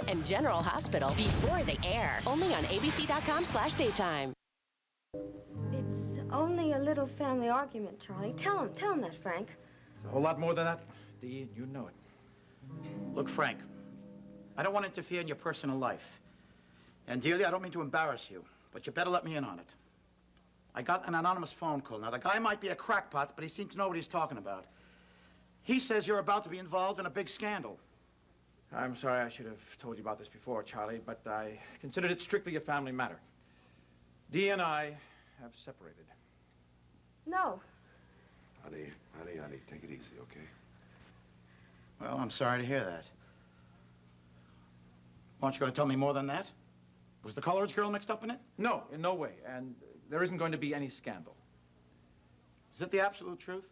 and General Hospital before they air. Only on abc.com/daytime. It's only a little family argument, Charlie. Tell him that, Frank. It's a whole lot more than that, Dee, and you know it. Look, Frank, I don't want to interfere in your personal life. And Delia, I don't mean to embarrass you, but you better let me in on it. I got an anonymous phone call. Now, the guy might be a crackpot, but he seems to know what he's talking about. He says you're about to be involved in a big scandal. I'm sorry I should have told you about this before, Charlie, but I considered it strictly a family matter. Dee and I have separated. No. Honey, take it easy, okay? Well, I'm sorry to hear that. Aren't you going to tell me more than that? Was the Coleridge girl mixed up in it? No, in no way, and there isn't going to be any scandal. Is it the absolute truth?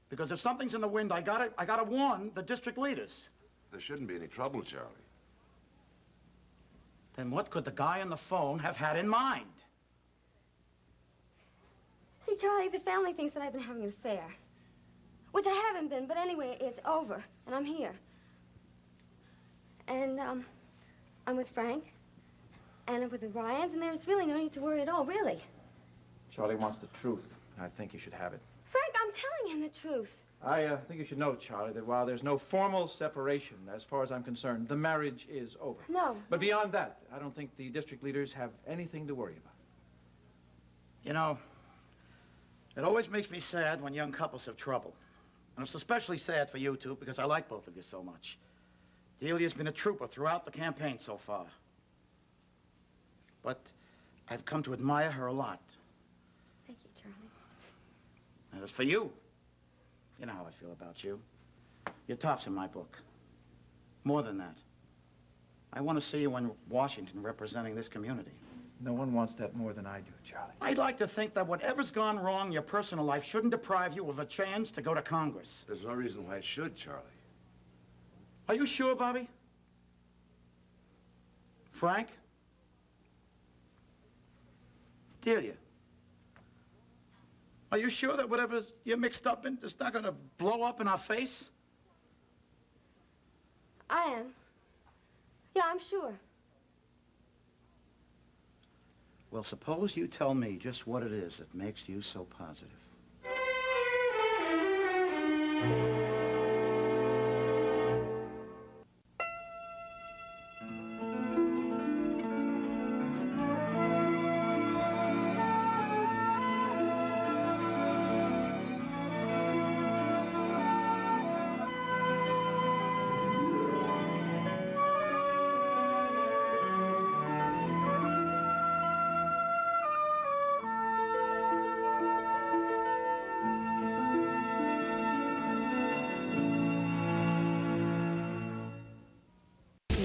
Because if something's in the wind, I gotta warn the district leaders. There shouldn't be any trouble, Charlie. Then what could the guy on the phone have had in mind? See, Charlie, the family thinks that I've been having an affair. Which I haven't been, but anyway, it's over, and I'm here. And, I'm with Frank, and I'm with the Ryans, and there's really no need to worry at all, really. Charlie wants the truth, and I think you should have it. Frank, I'm telling him the truth. I think you should know, Charlie, that while there's no formal separation, as far as I'm concerned, the marriage is over. No. But beyond that, I don't think the district leaders have anything to worry about. You know, it always makes me sad when young couples have trouble. And it's especially sad for you two because I like both of you so much. Delia's been a trooper throughout the campaign so far. But I've come to admire her a lot. Thank you, Charlie. And as for you, you know how I feel about you. You're tops in my book. More than that. I want to see you in Washington representing this community. No one wants that more than I do, Charlie. I'd like to think that whatever's gone wrong in your personal life shouldn't deprive you of a chance to go to Congress. There's no reason why it should, Charlie. Are you sure, Bobby? Frank? Delia? Are you sure that whatever you're mixed up in is not going to blow up in our face? I am. Yeah, I'm sure. Well, suppose you tell me just what it is that makes you so positive.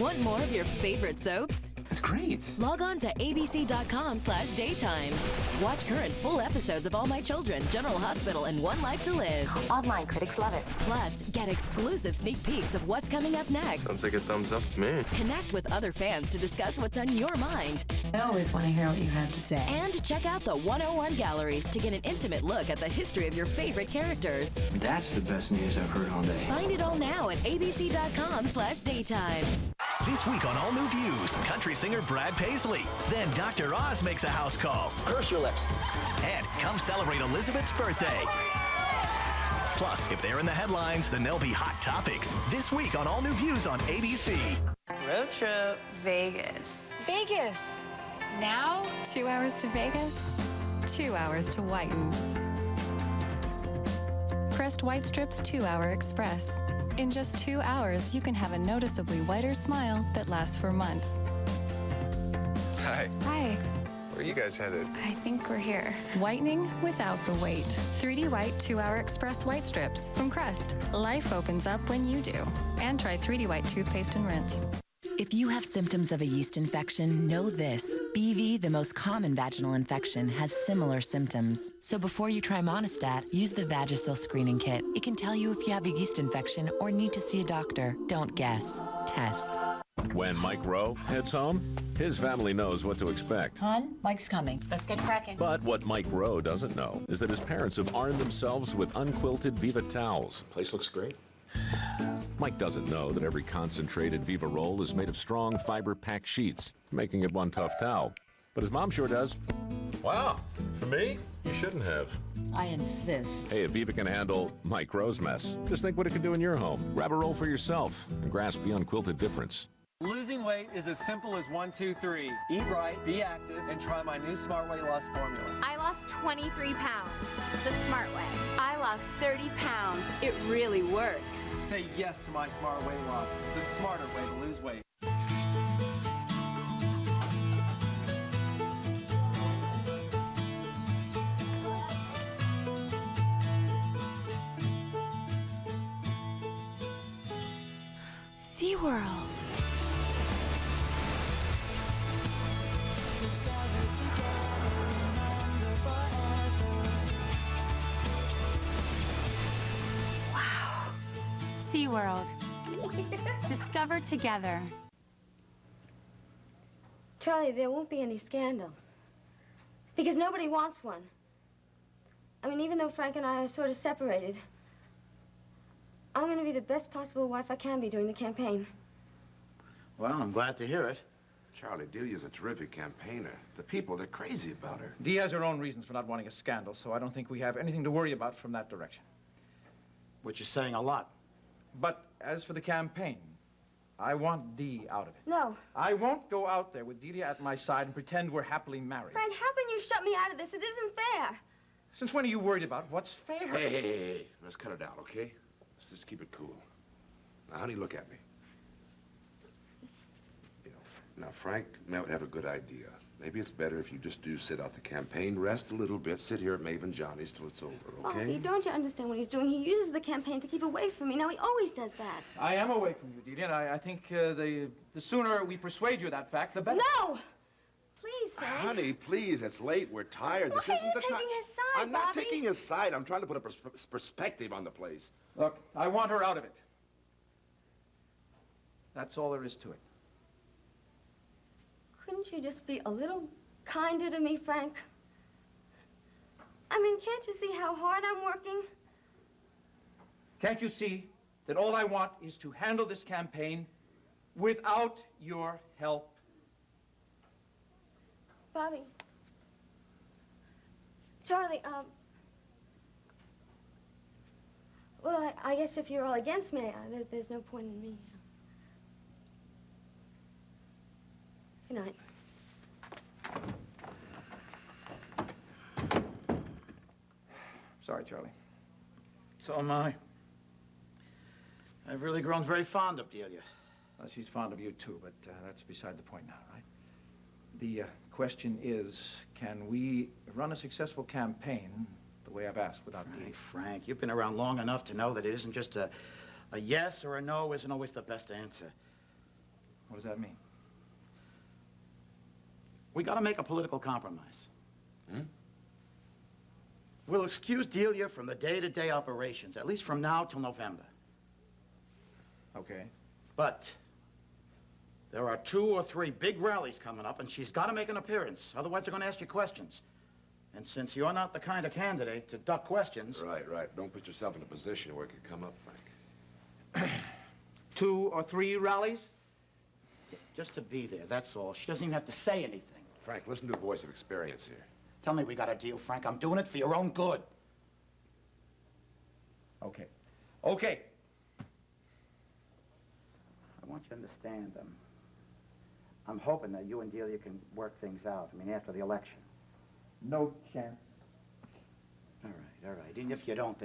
Want more of your favorite soaps? That's great. Log on to abc.com/daytime. Watch current full episodes of All My Children, General Hospital, and One Life to Live. Online critics love it. Plus, get exclusive sneak peeks of what's coming up next. Sounds like a thumbs up to me. Connect with other fans to discuss what's on your mind. I always want to hear what you have to say. And check out the 101 galleries to get an intimate look at the history of your favorite characters. That's the best news I've heard all day. Find it all now at abc.com/daytime. This week on All New Views, country singer Brad Paisley. Then Dr. Oz makes a house call. Curse your lips. And come celebrate Elizabeth's birthday. Plus, if they're in the headlines, then there'll be hot topics. This week on All New Views on ABC. Road trip. Vegas. Vegas. Now, 2 hours to Vegas, 2 hours to Whiten. Crest White Strip's 2-Hour Express. In just 2 hours, you can have a noticeably whiter smile that lasts for months. Hi. Hi. Where are you guys headed? I think we're here. Whitening without the wait. 3D White 2-Hour Express White Strips from Crest. Life opens up when you do. And try 3D White toothpaste and rinse. If you have symptoms of a yeast infection, know this. BV, the most common vaginal infection, has similar symptoms. So before you try Monistat, use the Vagisil screening kit. It can tell you if you have a yeast infection or need to see a doctor. Don't guess. Test. When Mike Rowe heads home, his family knows what to expect. Hon, Mike's coming. Let's get cracking. But what Mike Rowe doesn't know is that his parents have armed themselves with unquilted Viva towels. Place looks great. Mike doesn't know that every concentrated Viva roll is made of strong fiber-packed sheets, making it one tough towel. But his mom sure does. Wow, for me? You shouldn't have. I insist. Hey, if Viva can handle Mike Rowe's mess, just think what it can do in your home. Grab a roll for yourself and grasp the unquilted difference. Losing weight is as simple as 1, 2, 3. Eat right, be active, and try my new Smart Weight Loss formula. I lost 23 pounds the smart way. I lost 30 pounds. It really works. Say yes to my Smart Weight Loss, the smarter way to lose weight. SeaWorld. SeaWorld. Discover together. Charlie, there won't be any scandal. Because nobody wants one. I mean, even though Frank and I are sort of separated, I'm going to be the best possible wife I can be during the campaign. Well, I'm glad to hear it. Charlie, Delia's a terrific campaigner. The people, they're crazy about her. Dee has her own reasons for not wanting a scandal, so I don't think we have anything to worry about from that direction. Which is saying a lot. But as for the campaign, I want Dee out of it. No. I won't go out there with Delia at my side and pretend we're happily married. Frank, how can you shut me out of this? It isn't fair. Since when are you worried about what's fair? Hey. Let's cut it out, okay? Let's just keep it cool. Now, honey, look at me. Now, Frank might have a good idea. Maybe it's better if you just do sit out the campaign, rest a little bit, sit here at Maeve and Johnny's till it's over, okay? Bobby, don't you understand what he's doing? He uses the campaign to keep away from me. Now, he always does that. I am away from you, Delia, and I think the sooner we persuade you of that fact, the better. No! Please, Frank. Honey, please, it's late. We're tired. Look, This isn't you're the time. taking his side, I'm not Bobby. taking his side. I'm trying to put a perspective on the place. Look, I want her out of it. That's all there is to it. Couldn't you just be a little kinder to me, Frank? I mean, can't you see how hard I'm working? Can't you see that all I want is to handle this campaign without your help? Bobby. Charlie, well, I guess if you're all against me, there's no point in me. Good night. Sorry, Charlie. So am I. I've really grown very fond of Delia. Well, she's fond of you, too, but that's beside the point now, right? The question is, can we run a successful campaign the way I've asked without Dee? Hey, Frank, you've been around long enough to know that it isn't just a yes or a no isn't always the best answer. What does that mean? We got to make a political compromise. We'll excuse Delia from the day-to-day operations, at least from now till November. Okay. But there are 2 or 3 big rallies coming up, and she's got to make an appearance. Otherwise, they're going to ask you questions. And since you're not the kind of candidate to duck questions... Right. Don't put yourself in a position where it could come up, Frank. 2 or 3 rallies? Just to be there, that's all. She doesn't even have to say anything. Frank, listen to a voice of experience here. Tell me we got a deal, Frank. I'm doing it for your own good. Okay. I want you to understand, I'm hoping that you and Delia can work things out. I mean, after the election. No chance. All right. Even if you don't,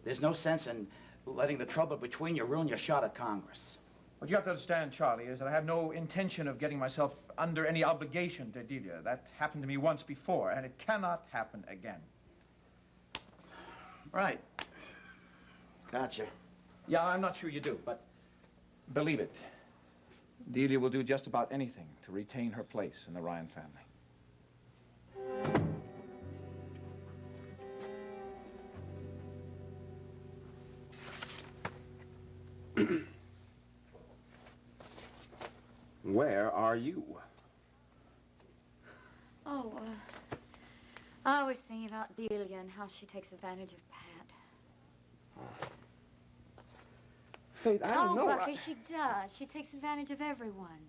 there's no sense in letting the trouble between you ruin your shot at Congress. What you have to understand, Charlie, is that I have no intention of getting myself under any obligation to Delia. That happened to me once before, and it cannot happen again. Right. Gotcha. Yeah, I'm not sure you do, but believe it, Delia will do just about anything to retain her place in the Ryan family. Where are you? Oh, I was thinking about Delia and how she takes advantage of Pat. Faith, I don't know. Bucky, she does. She takes advantage of everyone.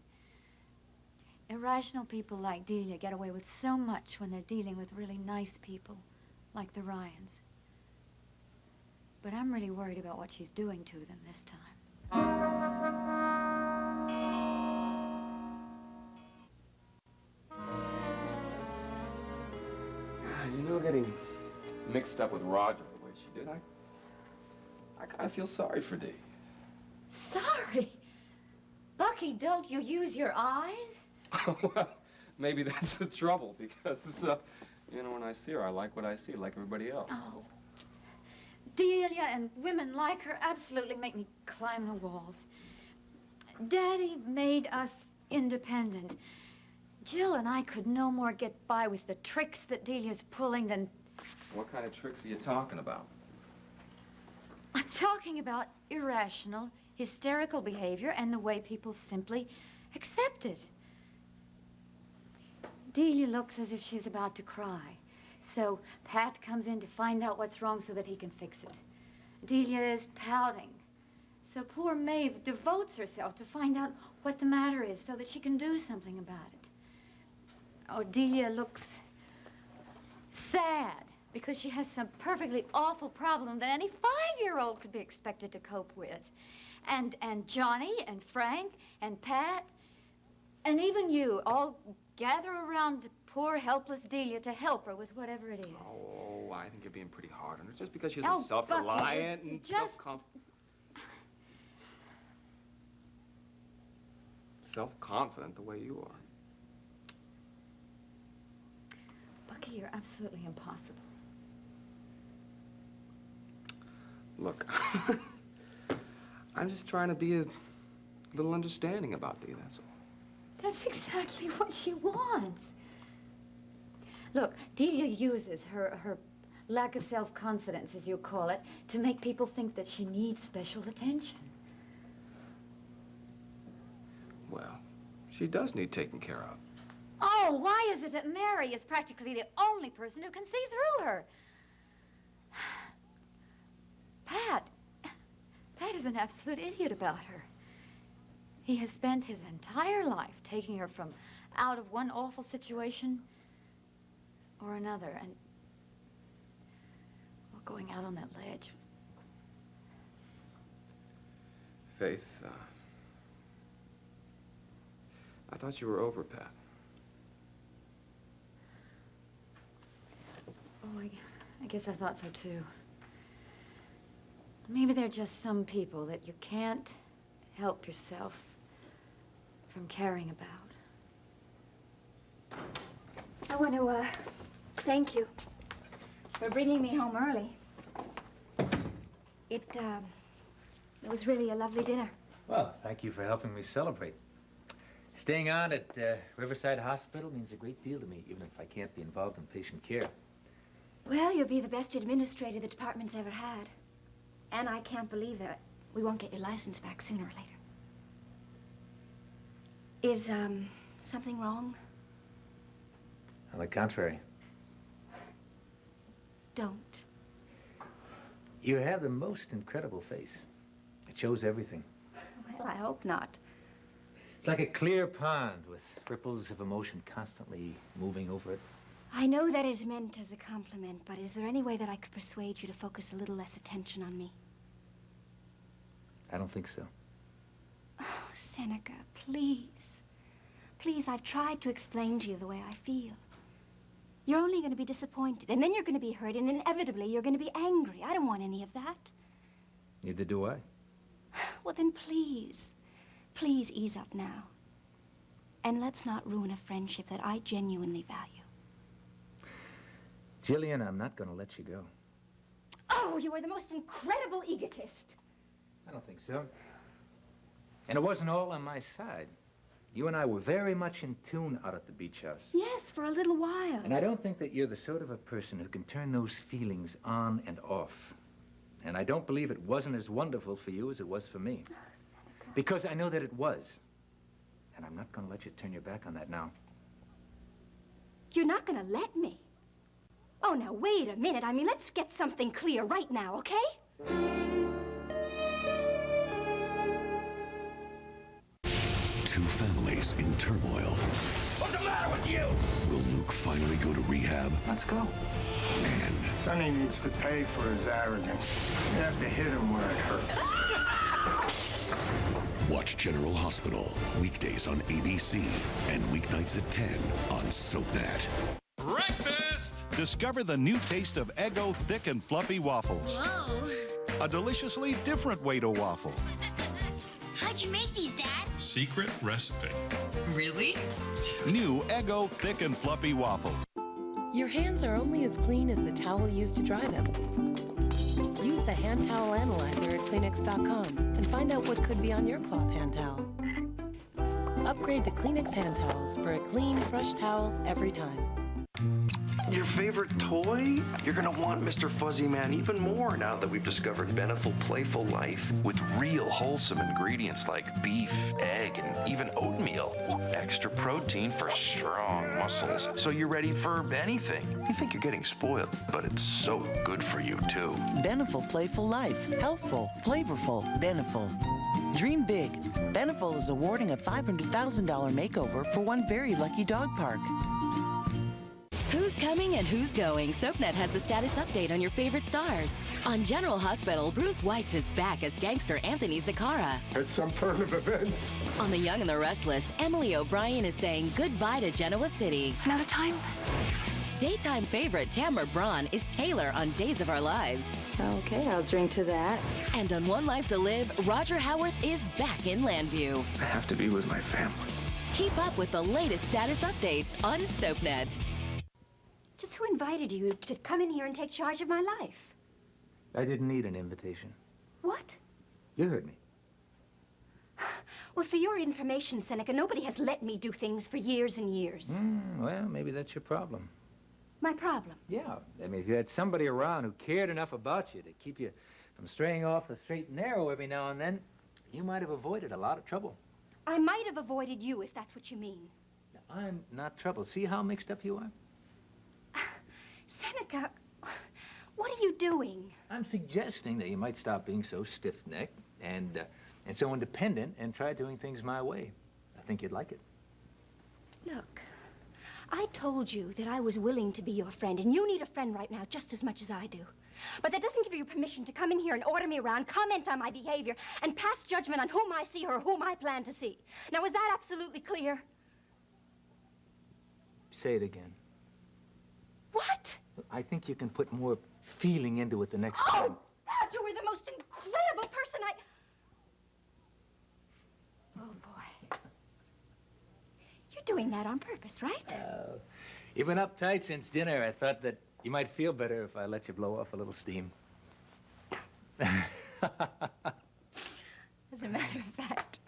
Irrational people like Delia get away with so much when they're dealing with really nice people, like the Ryans. But I'm really worried about what she's doing to them this time. You know, getting mixed up with Roger the way she did, I kind of feel sorry for Dee. Sorry? Bucky, don't you use your eyes? Well, maybe that's the trouble, because, you know, when I see her, I like what I see, like everybody else. Oh. Delia and women like her absolutely make me climb the walls. Daddy made us independent. Jill and I could no more get by with the tricks that Delia's pulling than... What kind of tricks are you talking about? I'm talking about irrational, hysterical behavior and the way people simply accept it. Delia looks as if she's about to cry. So Pat comes in to find out what's wrong so that he can fix it. Delia is pouting. So poor Maeve devotes herself to find out what the matter is so that she can do something about it. Oh, Delia looks sad because she has some perfectly awful problem that any 5-year-old could be expected to cope with. And Johnny and Frank and Pat and even you all gather around poor, helpless Delia to help her with whatever it is. Oh, I think you're being pretty hard on her, just because she's Oh, self-reliant and just- self-confident the way you are. Bucky, you're absolutely impossible. Look, I'm just trying to be a little understanding about Dee, that's all. That's exactly what she wants. Look, Delia uses her lack of self-confidence, as you call it, to make people think that she needs special attention. Well, she does need taken care of. Oh, why is it that Mary is practically the only person who can see through her? Pat is an absolute idiot about her. He has spent his entire life taking her from out of one awful situation or another, and well, going out on that ledge was... Faith, I thought you were over Pat. Oh, I guess I thought so, too. Maybe there are just some people that you can't help yourself from caring about. I want to, thank you for bringing me home early. It was really a lovely dinner. Well, thank you for helping me celebrate. Staying on at Riverside Hospital means a great deal to me, even if I can't be involved in patient care. Well, you'll be the best administrator the department's ever had. And I can't believe that we won't get your license back sooner or later. Is, something wrong? On the contrary. Don't. You have the most incredible face. It shows everything. Well, I hope not. It's like a clear pond with ripples of emotion constantly moving over it. I know that is meant as a compliment, but is there any way that I could persuade you to focus a little less attention on me? I don't think so. Oh, Seneca, please. Please, I've tried to explain to you the way I feel. You're only going to be disappointed, and then you're going to be hurt, and inevitably you're going to be angry. I don't want any of that. Neither do I. Well, then please, please ease up now. And let's not ruin a friendship that I genuinely value. Jillian, I'm not going to let you go. Oh, you are the most incredible egotist. I don't think so. And it wasn't all on my side. You and I were very much in tune out at the beach house. Yes, for a little while. And I don't think that you're the sort of a person who can turn those feelings on and off. And I don't believe it wasn't as wonderful for you as it was for me. Oh, Seneca. Because I know that it was. And I'm not going to let you turn your back on that now. You're not going to let me? Oh, now, wait a minute. I mean, let's get something clear right now, okay? two families in turmoil. What's the matter with you? Will Luke finally go to rehab? Let's go. And Sonny needs to pay for his arrogance. You have to hit him where it hurts. watch General Hospital weekdays on ABC and weeknights at 10 on SoapNet. Breakfast! Discover the new taste of Eggo thick and fluffy waffles. Whoa. A deliciously different way to waffle. How'd you make these, Dad? Secret recipe. Really? New Eggo thick and fluffy waffles. Your hands are only as clean as the towel used to dry them. Use the hand towel analyzer at Kleenex.com and find out what could be on your cloth hand towel. Upgrade to Kleenex hand towels for a clean, fresh towel every time. Your favorite toy? You're gonna want Mr. Fuzzy Man even more now that we've discovered Beneful Playful Life with real wholesome ingredients like beef, egg, and even oatmeal. Extra protein for strong muscles. So you're ready for anything. You think you're getting spoiled, but it's so good for you too. Beneful Playful Life. Healthful, flavorful, Beneful. Dream big. Beneful is awarding a $500,000 makeover for one very lucky dog park. Who's coming and who's going? SoapNet has the status update on your favorite stars. On General Hospital, Bruce Weitz is back as gangster Anthony Zaccara. At some turn of events. On The Young and the Restless, Emily O'Brien is saying goodbye to Genoa City. Another time? Daytime favorite Tamara Braun is Taylor on Days of Our Lives. Okay, I'll drink to that. And on One Life to Live, Roger Howarth is back in Landview. I have to be with my family. Keep up with the latest status updates on SoapNet. Just who invited you to come in here and take charge of my life? I didn't need an invitation. What? You heard me. Well, for your information, Seneca, nobody has let me do things for years and years. Well, maybe that's your problem. My problem? Yeah. I mean, if you had somebody around who cared enough about you to keep you from straying off the straight and narrow every now and then, you might have avoided a lot of trouble. I might have avoided you, if that's what you mean. I'm not trouble. See how mixed up you are? Seneca, what are you doing? I'm suggesting that you might stop being so stiff-necked and so independent and try doing things my way. I think you'd like it. Look, I told you that I was willing to be your friend, and you need a friend right now just as much as I do. But that doesn't give you permission to come in here and order me around, comment on my behavior, and pass judgment on whom I see or whom I plan to see. Now, is that absolutely clear? Say it again. What? I think you can put more feeling into it the next time. God, you were the most incredible person Oh, boy. You're doing that on purpose, right? You've been uptight since dinner. I thought that you might feel better if I let you blow off a little steam. As a matter of fact,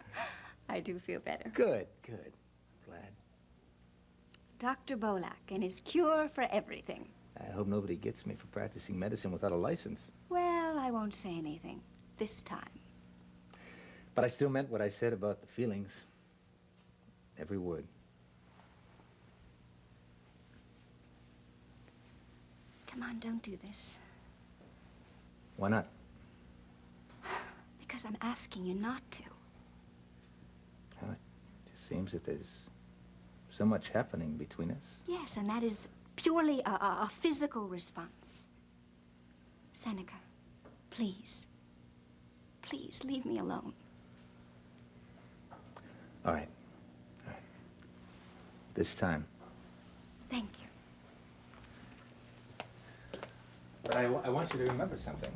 I do feel better. Good, good. Glad. Dr. Bolak and his cure for everything. I hope nobody gets me for practicing medicine without a license. Well, I won't say anything this time. But I still meant what I said about the feelings. Every word. Come on, don't do this. Why not? Because I'm asking you not to. Well, it just seems that there's so much happening between us. Yes, and that is purely a physical response. Seneca, please. Please, leave me alone. All right. All right. This time. Thank you. But I want you to remember something.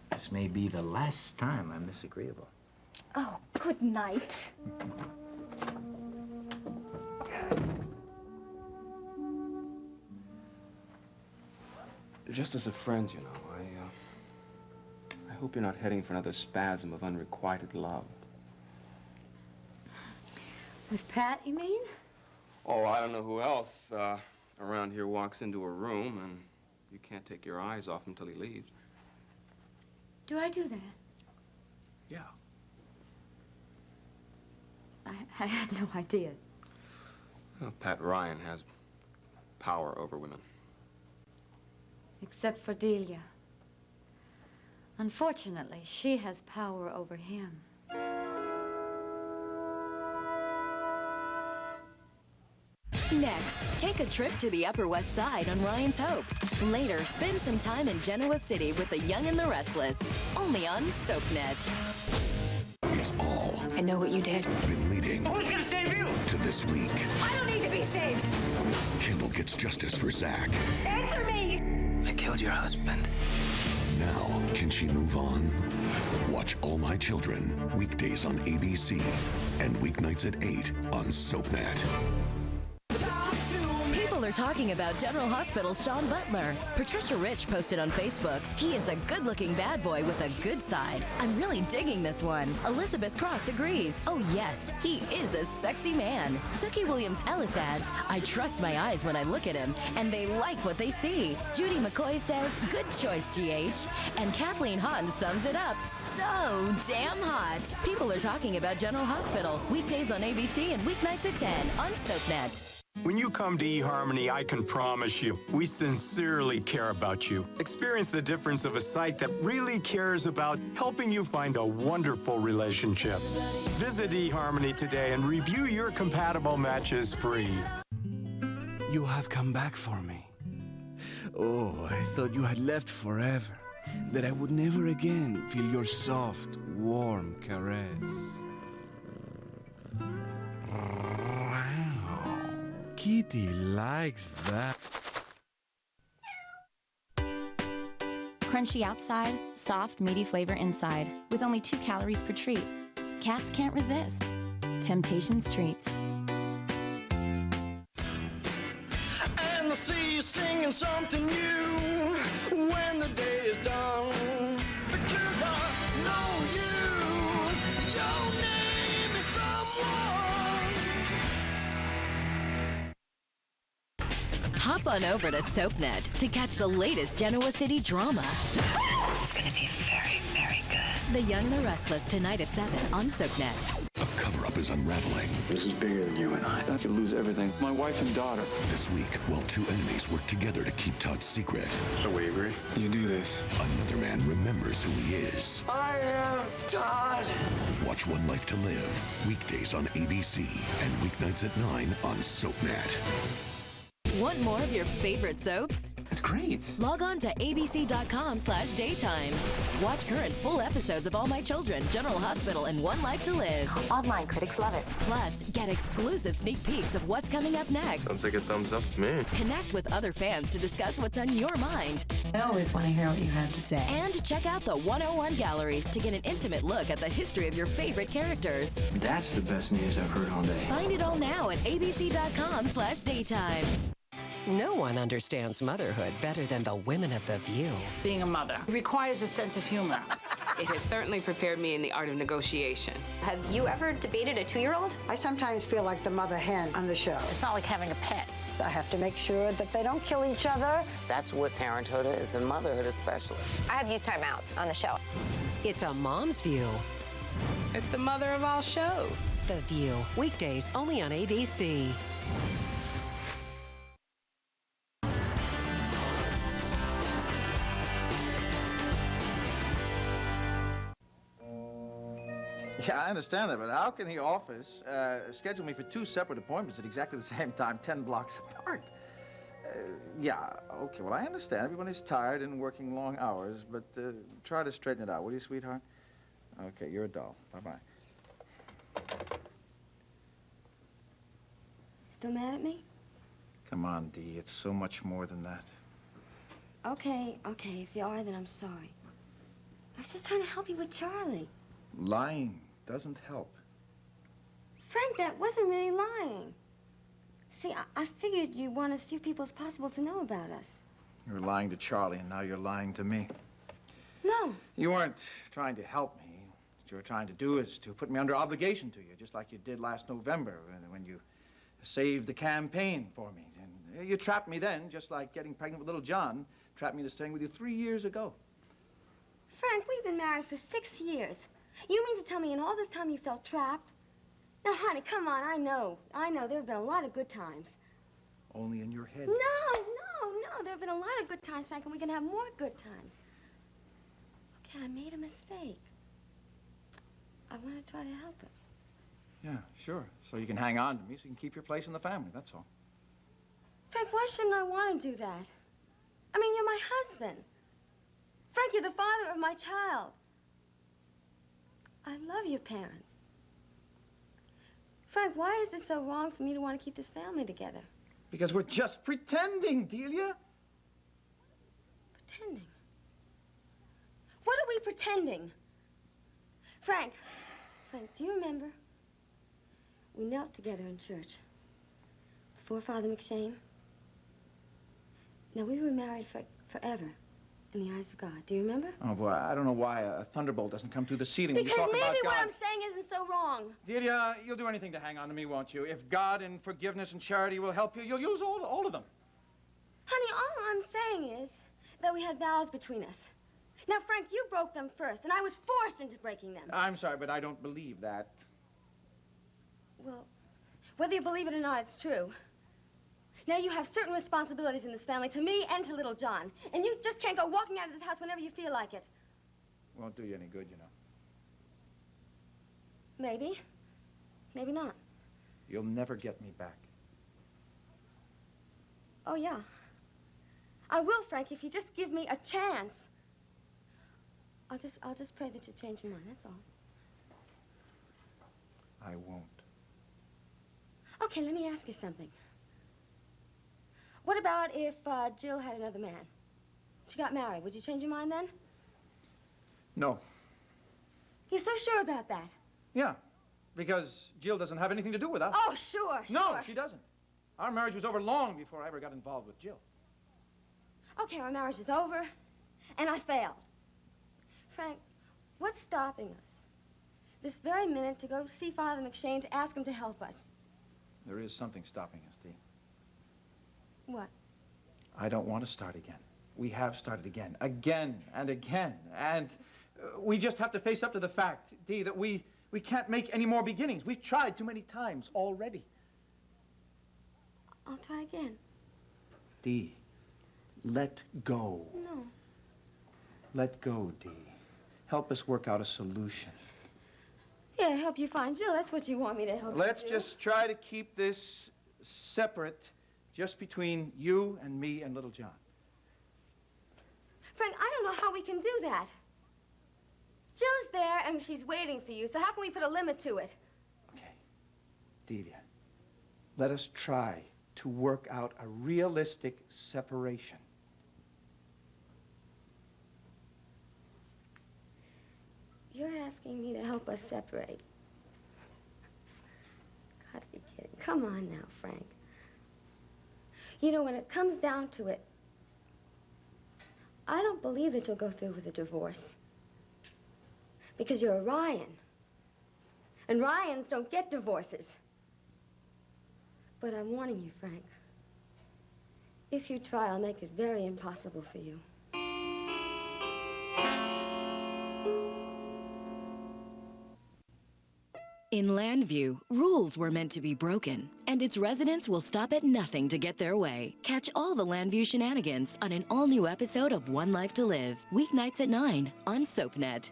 This may be the last time I'm this agreeable. Oh, good night. Just as a friend, you know, I hope you're not heading for another spasm of unrequited love. With Pat, you mean? Oh, I don't know who else around here walks into a room and you can't take your eyes off him till he leaves. Do I do that? Yeah. I had no idea. Well, Pat Ryan has power over women. Except for Delia. Unfortunately, she has power over him. Next, take a trip to the Upper West Side on Ryan's Hope. Later, spend some time in Genoa City with the Young and the Restless. Only on SoapNet. It's all I know what you did. been leading Who's gonna save you? to this week. I don't need to be saved. Kendall gets justice for Zach. Answer me! I killed your husband. Now, can she move on? Watch All My Children, weekdays on ABC and weeknights at 8 on SoapNet. People are talking about General Hospital's Sean Butler. Patricia Rich posted on Facebook, he is a good-looking bad boy with a good side. I'm really digging this one. Elizabeth Cross agrees. Oh yes, he is a sexy man. Suki Williams-Ellis adds, I trust my eyes when I look at him, and they like what they see. Judy McCoy says, good choice, GH. And Kathleen Hahn sums it up. So damn hot. People are talking about General Hospital. Weekdays on ABC and weeknights at 10 on SoapNet. When you come to eHarmony, I can promise you, we sincerely care about you. Experience the difference of a site that really cares about helping you find a wonderful relationship. Visit eHarmony today and review your compatible matches free. You have come back for me. Oh, I thought you had left forever, that I would never again feel your soft, warm caress. Kitty likes that. Crunchy outside, soft, meaty flavor inside, with only 2 calories per treat. Cats can't resist. Temptation's treats. And I see you singing something new when the day is done. Because I know you, your name is someone. Hop on over to SoapNet to catch the latest Genoa City drama. This is gonna be very, very good. The Young and the Restless tonight at 7 on SoapNet. A cover-up is unraveling. This is bigger than you and I. I could lose everything. My wife and daughter. This week, while 2 enemies work together to keep Todd's secret, So we agree? You do this. another man remembers who he is. I am Todd. Watch One Life to Live, weekdays on ABC and weeknights at 9 on SoapNet. Want more of your favorite soaps? That's great. Log on to abc.com/daytime. Watch current full episodes of All My Children, General Hospital, and One Life to Live. Online critics love it. Plus, get exclusive sneak peeks of what's coming up next. Sounds like a thumbs up to me. Connect with other fans to discuss what's on your mind. I always want to hear what you have to say. And check out the 101 galleries to get an intimate look at the history of your favorite characters. That's the best news I've heard all day. Find it all now at abc.com/daytime. No one understands motherhood better than the women of The View. Being a mother requires a sense of humor. It has certainly prepared me in the art of negotiation. Have you ever debated a 2-year-old? I sometimes feel like the mother hen on the show. It's not like having a pet. I have to make sure that they don't kill each other. That's what parenthood is, and motherhood especially. I have used timeouts on the show. It's a mom's view. It's the mother of all shows. The View, weekdays only on ABC. Yeah, I understand that, but how can the office schedule me for 2 separate appointments at exactly the same time, 10 blocks apart? Yeah, okay, well, I understand. Everyone is tired and working long hours, but try to straighten it out, will you, sweetheart? Okay, you're a doll. Bye-bye. Still mad at me? Come on, Dee, it's so much more than that. Okay, if you are, then I'm sorry. I was just trying to help you with Charlie. Lying doesn't help. Frank, that wasn't really lying. See, I figured you'd want as few people as possible to know about us. You were lying to Charlie, and now you're lying to me. No. You weren't trying to help me. What you were trying to do is to put me under obligation to you, just like you did last November when you saved the campaign for me. And you trapped me then, just like getting pregnant with little John trapped me into staying with you 3 years ago. Frank, we've been married for 6 years. You mean to tell me in all this time you felt trapped? Now, honey, come on, I know. There have been a lot of good times. Only in your head. No. There have been a lot of good times, Frank, and we can have more good times. Okay, I made a mistake. I want to try to help it. Yeah, sure. So you can hang on to me so you can keep your place in the family, that's all. Frank, why shouldn't I want to do that? I mean, you're my husband. Frank, you're the father of my child. I love your parents. Frank, why is it so wrong for me to want to keep this family together? Because we're just pretending, Delia. Pretending? What are we pretending? Frank, do you remember? We knelt together in church before Father McShane. Now, we were married forever in the eyes of God. Do you remember? Oh, boy, I don't know why a thunderbolt doesn't come through the ceiling when you Because talk about maybe God. what I'm saying isn't so wrong. Delia, you'll do anything to hang on to me, won't you? If God and forgiveness and charity will help you, you'll use all of them. Honey, all I'm saying is that we had vows between us. Now, Frank, you broke them first, and I was forced into breaking them. I'm sorry, but I don't believe that. Well, whether you believe it or not, it's true. Now, you have certain responsibilities in this family, to me and to little John. And you just can't go walking out of this house whenever you feel like it. Won't do you any good, you know. Maybe. Maybe not. You'll never get me back. Oh, yeah. I will, Frank, if you just give me a chance. I'll just pray that you change your mind, that's all. I won't. Okay, let me ask you something. What about if Jill had another man? She got married. Would you change your mind then? No. You're so sure about that? Yeah, because Jill doesn't have anything to do with us. Oh, sure. No, she doesn't. Our marriage was over long before I ever got involved with Jill. Okay, our marriage is over, and I failed. Frank, what's stopping us this very minute to go see Father McShane to ask him to help us? There is something stopping us, Dee. What? I don't want to start again. We have started again and again. And we just have to face up to the fact, Dee, that we can't make any more beginnings. We've tried too many times already. I'll try again. Dee, let go. No. Let go, Dee. Help us work out a solution. Yeah, help you find Jill. That's what you want me to help Let's you do. just try to keep this separate, just between you and me and little John. Frank, I don't know how we can do that. Jill's there, and she's waiting for you, so how can we put a limit to it? Okay. Delia, let us try to work out a realistic separation. You're asking me to help us separate. Gotta be kidding. Come on now, Frank. You know, when it comes down to it, I don't believe that you'll go through with a divorce. Because you're a Ryan. And Ryans don't get divorces. But I'm warning you, Frank. If you try, I'll make it very impossible for you. In Landview, rules were meant to be broken, and its residents will stop at nothing to get their way. Catch all the Landview shenanigans on an all-new episode of One Life to Live, weeknights at 9 on SoapNet.